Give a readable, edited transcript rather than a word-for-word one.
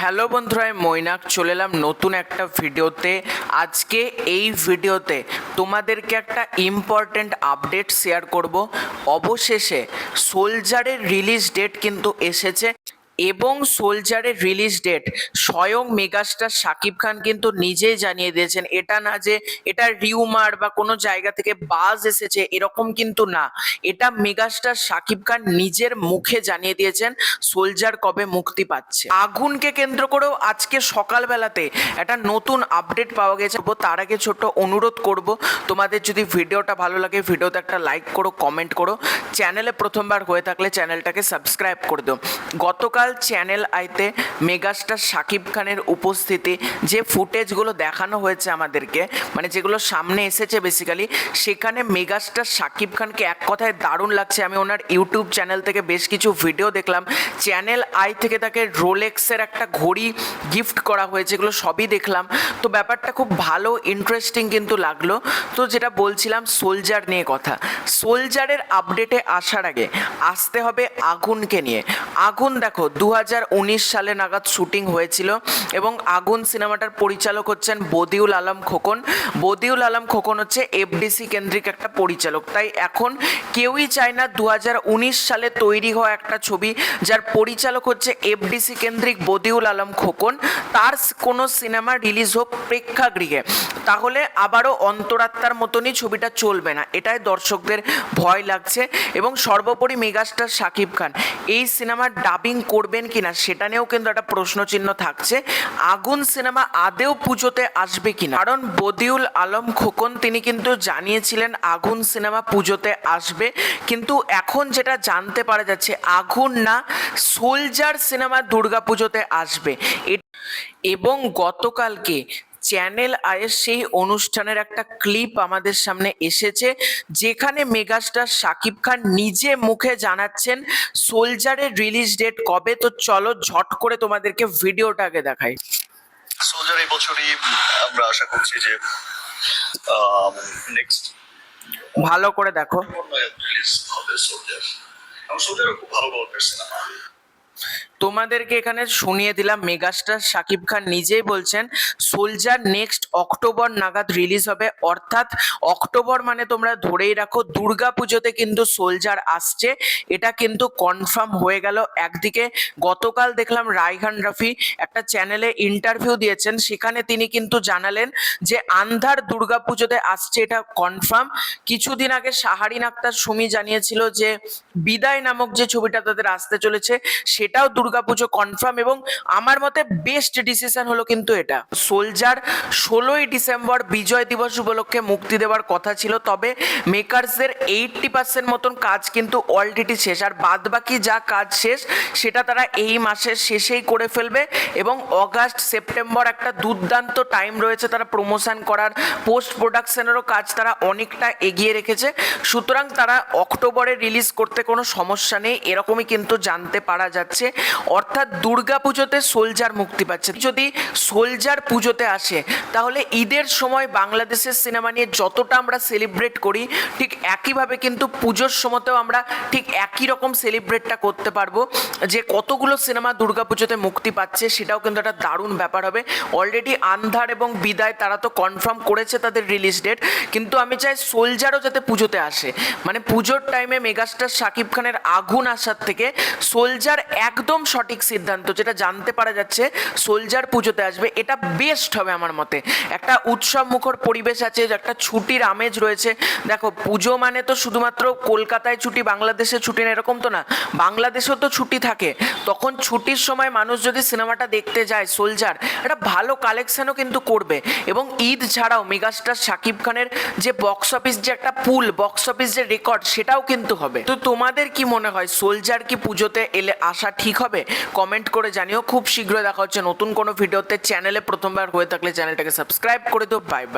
Hello বন্ধুরা, আমি মৈনাক চলে এলাম নতুন একটা ভিডিওতে। আজকে এই ভিডিওতে তোমাদেরকে একটা ইম্পর্ট্যান্ট আপডেট শেয়ার করব। অবশেষে সোলজারের রিলিজ ডেট কিন্তু এসেছে এবং সোলজারের রিলিজ ডেট স্বয়ং মেগাস্টার শাকিব খান কিন্তু নিজেই জানিয়ে দিয়েছেন। এটা না যে এটা রিউমার বা কোনো জায়গা থেকে বাজ এসেছে, এরকম কিন্তু না। এটা মেগাস্টার শাকিব খান নিজের মুখে জানিয়ে দিয়েছেন সোলজার কবে মুক্তি পাচ্ছে। আগুনকে কেন্দ্র করেও আজকে সকালবেলাতে একটা নতুন আপডেট পাওয়া গেছে। তার আগে ছোট্ট অনুরোধ করব, তোমাদের যদি ভিডিওটা ভালো লাগে ভিডিওতে একটা লাইক করো, কমেন্ট করো, চ্যানেলে প্রথমবার হয়ে থাকলে চ্যানেলটাকে সাবস্ক্রাইব করে দাও। গতকাল চ্যানেল আইতে মেগাস্টার শাকিব খানের উপস্থিতি যে ফুটেজগুলো দেখানো হয়েছে আমাদেরকে, মানে যেগুলো সামনে এসেছে বেসিক্যালি, সেখানে মেগাস্টার শাকিব খানকে এক কথায় দারুণ লাগছে। আমি ওনার ইউটিউব চ্যানেল থেকে বেশ কিছু ভিডিও দেখলাম। চ্যানেল আই থেকে তাকে রোলেক্সের একটা ঘড়ি গিফট করা হয়েছে, এগুলো সবই দেখলাম। তো ব্যাপারটা খুব ভালো, ইন্টারেস্টিং কিন্তু লাগলো। তো যেটা বলছিলাম সোলজার নিয়ে কথা, সোলজারের আপডেটে আসার আগে আসতে হবে আগুনকে নিয়ে। আগুন দেখো 2019 সালে নাগাদ শুটিং হয়েছিল এবং আগুন সিনেমাটার পরিচালক হচ্ছেন বদিউল আলম খোকন। বদিউল আলম খোকন হচ্ছে এফডিসি কেন্দ্রিক একটা পরিচালক। তাই এখন কেউই চায় না 2019 সালে তৈরি হওয়া একটা ছবি যার পরিচালক হচ্ছে এফডিসি কেন্দ্রিক বদিউল আলম খোকন, তার কোনো সিনেমা রিলিজ হোক প্রেক্ষাগৃহে, তাহলে আবারও অন্তরাত্মার মতনই ছবিটা চলবে না, এটাই দর্শকদের ভয় লাগছে। এবং সর্বোপরি মেগাস্টার শাকিব খান এই সিনেমার ডাবিং করবেন কিনা সেটা নিয়েও কিন্তু একটা প্রশ্নচিহ্ন থাকছে। আগুন সিনেমা আদেও পুজোতে আসবে কিনা, কারণ বদিউল আলম খোকন তিনি কিন্তু জানিয়েছিলেন আগুন সিনেমা পুজোতে আসবে, কিন্তু এখন যেটা জানতে পারা যাচ্ছে আগুন না সোলজার সিনেমা দুর্গাপুজোতে আসবে। এবং গতকালকে চ্যানেল আইয়ের সেই অনুষ্ঠানের একটা ক্লিপ আমাদের সামনে এসেছে, যেখানে মেগাস্টার শাকিব খান নিজে মুখে জানাচ্ছেন সোলজারের রিলিজ ডেট কবে। তো চলো ঝট করে তোমাদেরকে ভিডিওটাকে দেখাই। সোলজার এই বছরই আমরা আশা করছি যে নেক্সট ভালো করে দেখো, রিলিজ হবে সোলজার। এবং সোলজার খুব ভালো গল্পের সিনেমা। তোমাদেরকে এখানে শুনিয়ে দিলাম, মেগাস্টার শাকিব খান নিজেই বলছেন সোলজার নেক্সট অক্টোবর নাগাদ রিলিজ হবে, অর্থাৎ অক্টোবর মানে তোমরা ধরেই রাখো দুর্গা পুজোতে কিন্তু সোলজার আসছে, এটা কিন্তু কনফার্ম হয়ে গেল। একদিকে গতকাল দেখলাম রায়হান রাফি একটা চ্যানেলে ইন্টারভিউ দিয়েছেন, সেখানে তিনি কিন্তু জানালেন যে আন্ধার দুর্গা পুজোতে আসছে, এটা কনফার্ম। কিছুদিন আগে শাহারিন আক্তার সুমি জানিয়েছিল যে বিদায় নামক যে ছবিটা তাদের আসতে চলেছে সেটাও দুর্গাপুজো কনফার্ম। এবং আমার মতে বেস্ট ডিসিশন হলো কিন্তু এটা। সোলজার 16ই ডিসেম্বর বিজয় দিবস উপলক্ষে মুক্তি দেওয়ার কথা ছিল, তবে মেকার্সদের 80% মতন কাজ কিন্তু অলরেডি শেষ, আর বাদ বাকি যা কাজ শেষ সেটা তারা এই মাসের শেষেই করে ফেলবে। এবং অগাস্ট সেপ্টেম্বর একটা দুর্দান্ত টাইম রয়েছে তারা প্রমোশন করার, পোস্ট প্রোডাকশনেরও কাজ তারা অনেকটা এগিয়ে রেখেছে। সুতরাং তারা অক্টোবরে রিলিজ করতে কোনো সমস্যা নেই, এরকমই কিন্তু জানতে পারা যাচ্ছে। অর্থাৎ দুর্গা পুজোতে সোলজার মুক্তি পাচ্ছে। যদি সোলজার পুজোতে আসে তাহলে ঈদের সময় বাংলাদেশের সিনেমা নিয়ে যতটা আমরা সেলিব্রেট করি ঠিক একইভাবে কিন্তু পুজোর সময়তেও আমরা ঠিক একই রকম সেলিব্রেটটা করতে পারবো। যে কতগুলো সিনেমা দুর্গা পুজোতে মুক্তি পাচ্ছে সেটাও কিন্তু একটা দারুণ ব্যাপার হবে। অলরেডি আন্ধার এবং বিদায় তারা তো কনফার্ম করেছে তাদের রিলিজ ডেট, কিন্তু আমি চাই সোলজারও যাতে পুজোতে আসে। মানে পুজোর টাইমে মেগাস্টার শাকিব খানের আগুন আসার থেকে সোলজার একদম সঠিক সিদ্ধান্ত। যেটা জানতে পারা যাচ্ছে সোলজার পুজোতে আসবে, এটা বেস্ট হবে আমার মতে। একটা উৎসব মুখর পরিবেশ আছে, একটা ছুটির আমেজ রয়েছে। দেখো পুজো মানে তো শুধুমাত্র কলকাতায় ছুটি, বাংলাদেশে ছুটি না এরকম তো না, বাংলাদেশেও তো ছুটি থাকে। তখন ছুটির সময় মানুষ যদি সিনেমাটা দেখতে যায় সোলজার, একটা ভালো কালেকশনও কিন্তু করবে। এবং ঈদ ছাড়াও মেগাস্টার শাকিব খানের যে বক্স অফিস, যে একটা পুল বক্স অফিস যে রেকর্ড, সেটাও কিন্তু হবে। তো তোমাদের কি মনে হয় সোলজার কি পুজোতে এলে আসা ঠিক হবে? কমেন্ট করে জানিও। খুব শীঘ্রই দেখা হচ্ছে নতুন কোনো ভিডিওতে। চ্যানেলে প্রথমবার হয়ে থাকলে চ্যানেলটাকে সাবস্ক্রাইব করে দিও। Bye bye.